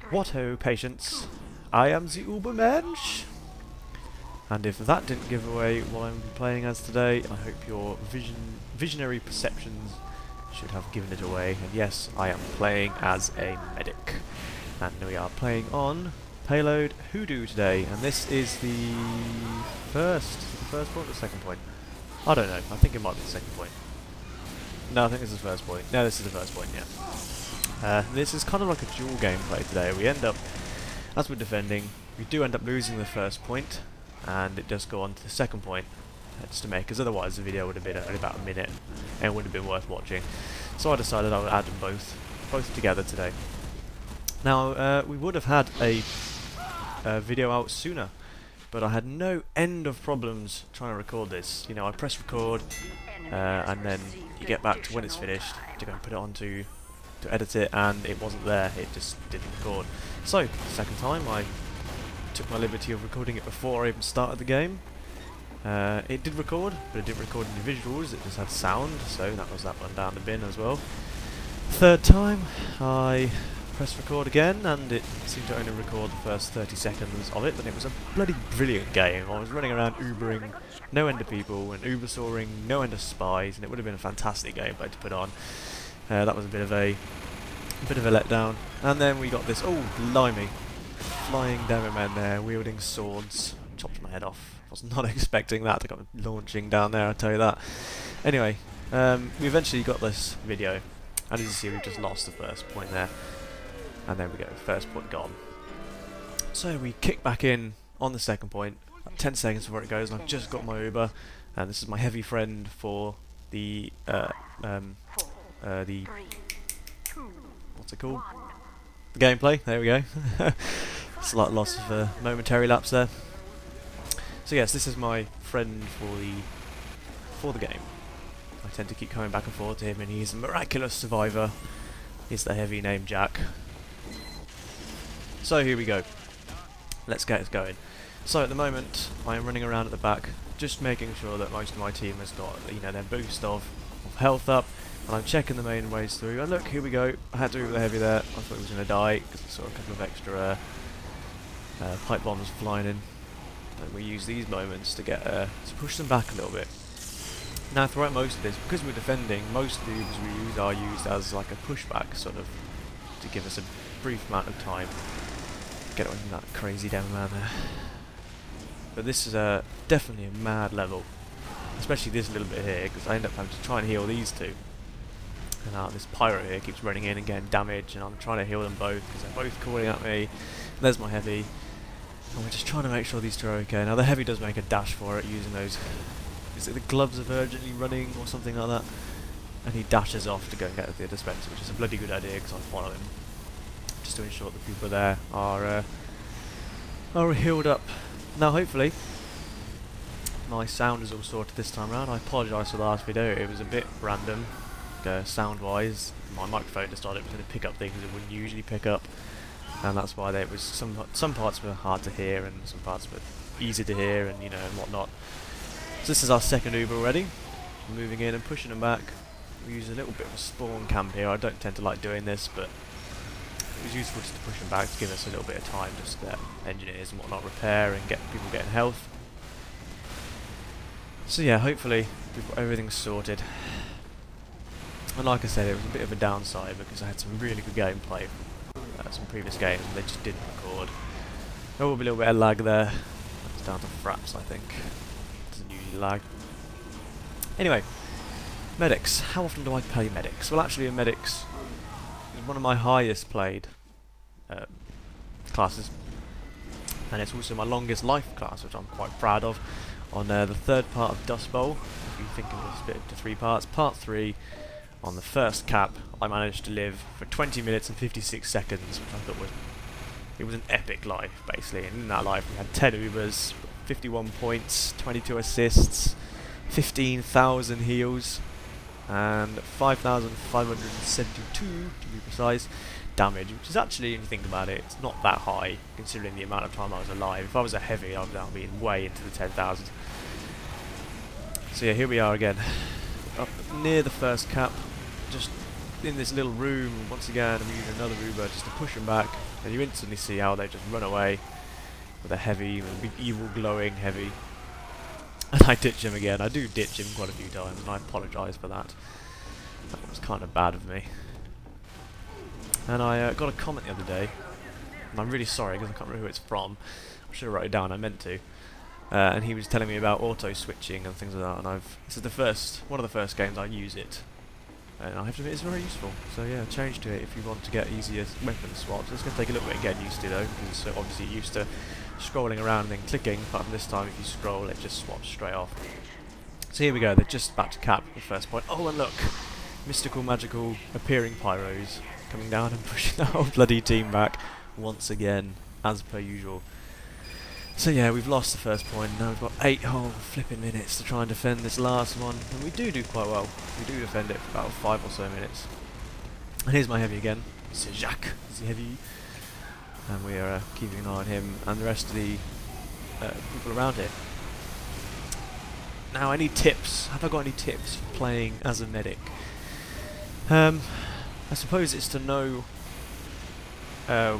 What ho, patience! I am the Ubermensch! And if that didn't give away what I'm playing as today, I hope your visionary perceptions should have given it away. And yes, I am playing as a medic. And we are playing on payload Hoodoo today. And this is the first point or the second point? I don't know, I think it might be the second point. No, I think this is the first point. No, this is the first point, yeah. This is kind of like a dual gameplay today. We end up, as we're defending, we do end up losing the first point, and it does go on to the second point, just to make, because otherwise the video would have been only about a minute, and it wouldn't have been worth watching. So I decided I would add them both together today. Now, we would have had a video out sooner, but I had no end of problems trying to record this. You know, I press record, and then you get back to when it's finished to go and put it on to edit it, and it wasn't there, it just didn't record. So, the second time I took my liberty of recording it before I even started the game. It did record, but it didn't record any visuals, it just had sound, so that was that one down the bin as well. Third time I pressed record again, and it seemed to only record the first 30 seconds of it, but it was a bloody brilliant game. I was running around Ubering no end of people, and Uber-soaring no end of spies, and it would have been a fantastic gameplay to put on. That was a bit of a letdown. And then we got this, oh blimey, flying demo man there, wielding swords, chopped my head off. I was not expecting that to come launching down there, I'll tell you that. Anyway, we eventually got this video, and as you see, we just lost the first point there. And there we go, first point gone. So we kick back in on the second point, 10 seconds before it goes, and I've just got my Uber, and this is my heavy friend for the what's it called? The gameplay, there we go. Slight loss of a momentary lapse there. So yes, this is my friend for the game. I tend to keep coming back and forth to him, and he's a miraculous survivor. He's the heavy named Jack. So here we go. Let's get it going. So at the moment, I am running around at the back, just making sure that most of my team has got, you know, their boost of health up, and I'm checking the main ways through. And look, here we go. I had to do the heavy there. I thought he was going to die because I saw a couple of extra pipe bombs flying in, and we use these moments to get to push them back a little bit. Now, throughout most of this, because we're defending, most of the Ubers we use are used as like a pushback, sort of, to give us a brief amount of time. Get away from that crazy demo man there. But this is definitely a mad level, especially this little bit here, because I end up having to try and heal these two. And this pyro here keeps running in and getting damage, and I'm trying to heal them both because they're both calling at me. And there's my heavy, and we're just trying to make sure these two are okay. Now the heavy does make a dash for it using those, is it the gloves of urgently running or something like that? And he dashes off to go and get the dispenser, which is a bloody good idea because I follow him, just to ensure that people there are healed up. Now hopefully my sound is all sorted this time around. I apologise for the last video, it was a bit random sound wise. My microphone decided it was going to pick up things it wouldn't usually pick up, and that's why there was some parts were hard to hear and some parts were easy to hear, and you know, and whatnot. So this is our second Uber already, moving in and pushing them back. We use a little bit of a spawn camp here. I don't tend to like doing this, but it was useful just to push them back to give us a little bit of time just to let engineers and whatnot repair and get people getting health. So yeah, hopefully we've got everything sorted. And like I said, it was a bit of a downside because I had some really good gameplay from some previous games and they just didn't record. There will be a little bit of lag there. That's down to fraps, I think. Doesn't usually lag. Anyway, medics. How often do I play medics? Well, actually, medics is one of my highest played classes, and it's also my longest life class, which I'm quite proud of. On the third part of Dust Bowl, if you think of this split into 3 parts, part 3. On the first cap, I managed to live for 20 minutes and 56 seconds, which I thought was an epic life, basically. And in that life, we had 10 Ubers, 51 points, 22 assists, 15,000 heals, and 5,572, to be precise, damage, which is actually, if you think about it, it's not that high, considering the amount of time I was alive. If I was a heavy, I would now be way into the 10,000. So yeah, here we are again. Up near the first cap, just in this little room. Once again, I'm using another Uber just to push him back. And you instantly see how they just run away with a heavy, with a big evil glowing heavy. And I ditch him again. I do ditch him quite a few times, and I apologise for that. That was kind of bad of me. And I got a comment the other day, and I'm really sorry because I can't remember who it's from. I should have wrote it down, I meant to. And he was telling me about auto switching and things like that, and this is one of the first games I use it. And I have to admit it's very useful. So yeah, change to it if you want to get easier weapon swaps. It's going to take a little bit of getting used to though, because it's so obviously used to scrolling around and then clicking, but this time if you scroll it just swaps straight off. So here we go, they're just about to cap the first point. Oh, and look! Mystical, magical, appearing pyros coming down and pushing the whole bloody team back once again, as per usual. So yeah, we've lost the first point, now we've got 8 whole flipping minutes to try and defend this last one, and we do quite well. We do defend it for about 5 or so minutes. And here's my heavy again, c'est Jacques, is the heavy, and we are keeping an eye on him and the rest of the people around here. Now I need tips. Have I got any tips for playing as a medic? I suppose it's to know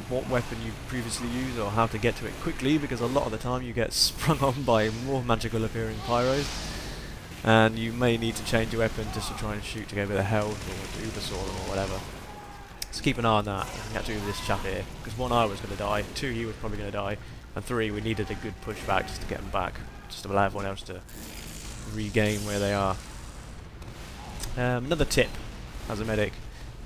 what weapon you previously used or how to get to it quickly, because a lot of the time you get sprung on by more magical appearing pyros, and you may need to change your weapon just to try and shoot to get a bit of health or to uber saw them or whatever. So keep an eye on that. We have to do this chap here, because 1 I was going to die, 2 he was probably going to die, and 3 we needed a good pushback just to get them back, just to allow everyone else to regain where they are. Another tip as a medic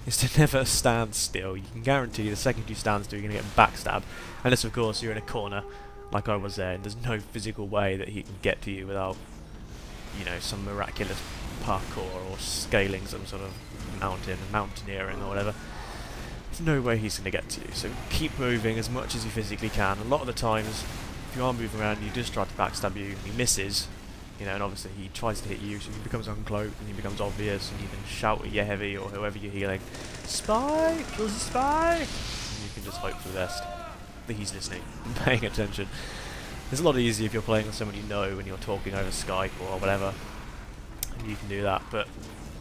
is to never stand still. You can guarantee the second you stand still you're going to get backstabbed, unless of course you're in a corner like I was there and there's no physical way that he can get to you without, you know, some miraculous parkour or scaling some sort of mountain, mountaineering or whatever. There's no way he's going to get to you, so keep moving as much as you physically can. A lot of the times if you are moving around and you just try to backstab you and he misses, you know, and obviously he tries to hit you, so he becomes uncloaked and he becomes obvious, and you can shout at your heavy or whoever you're healing, "Spy! There's a spy!" And you can just hope for the best that he's listening and paying attention. It's a lot easier if you're playing with someone you know and you're talking over Skype or whatever, and you can do that, but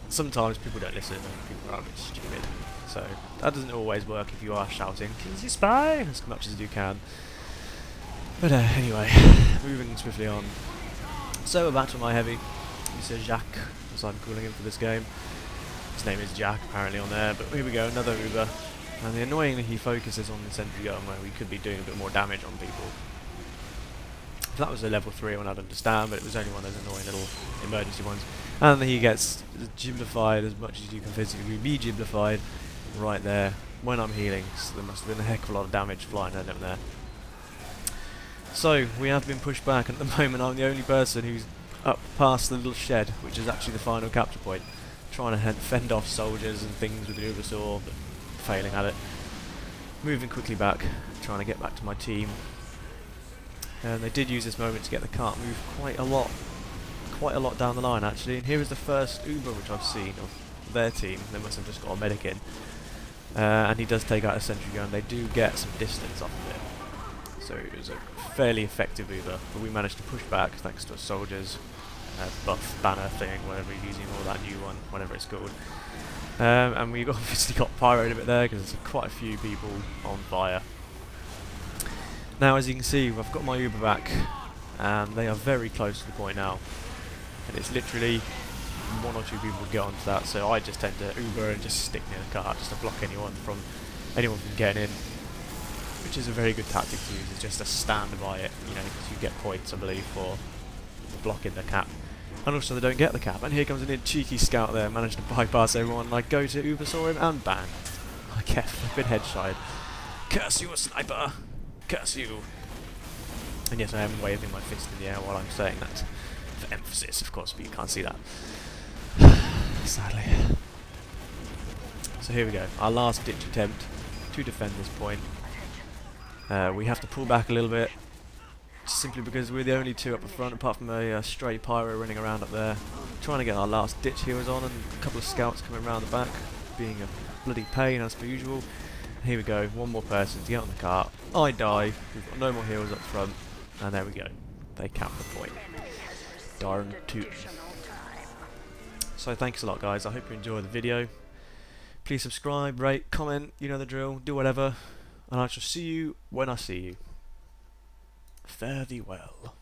sometimes people don't listen and people are a bit stupid, so that doesn't always work if you are shouting, "Is he spy?" as much as you can. But anyway, moving swiftly on. So we're back to my heavy, Mr. Jacques, as I'm calling him for this game. His name is Jack apparently on there, but here we go, another Uber. And the annoyingly he focuses on the sentry gun where we could be doing a bit more damage on people. If that was a level 3 one I'd understand, but it was only one of those annoying little emergency ones. And he gets giblified as much as you can physically be giblified right there when I'm healing, so there must have been a heck of a lot of damage flying at him there. So, we have been pushed back, and at the moment I'm the only person who's up past the little shed, which is actually the final capture point, trying to fend off soldiers and things with the Uber saw, but failing at it. Moving quickly back, trying to get back to my team. And they did use this moment to get the cart moved quite a lot down the line actually, and here is the first Uber which I've seen of their team. They must have just got a medic in. And he does take out a sentry gun. They do get some distance off of it. So it was a fairly effective Uber, but we managed to push back thanks to a soldier's buff banner thing, whatever he's using, or that new one, whatever it's called. And we obviously got pyroed a bit there because there's quite a few people on fire. Now as you can see, I've got my Uber back, and they are very close to the point now. And it's literally 1 or 2 people would get onto that, so I just tend to Uber and just stick near the car just to block anyone from getting in. Which is a very good tactic to use, is just to stand by it, you know, because you get points, I believe, for blocking the cap. And also they don't get the cap, and here comes a cheeky scout there, managed to bypass everyone, and I go to Uber saw him, and bang. I get flipping headshot. Curse you, sniper! Curse you! And yes, I am waving my fist in the air while I'm saying that. For emphasis, of course, but you can't see that. Sadly. So here we go, our last ditch attempt to defend this point. We have to pull back a little bit, simply because we're the only 2 up the front, apart from a stray pyro running around up there, trying to get our last ditch healers on, and a couple of scouts coming around the back, being a bloody pain as per usual. Here we go, 1 more person to get on the cart. I die, we've got no more healers up front, and there we go. They cap the point. Darn tootin'. So thanks a lot guys, I hope you enjoyed the video. Please subscribe, rate, comment, you know the drill, do whatever. and I shall see you when I see you. Fare thee well.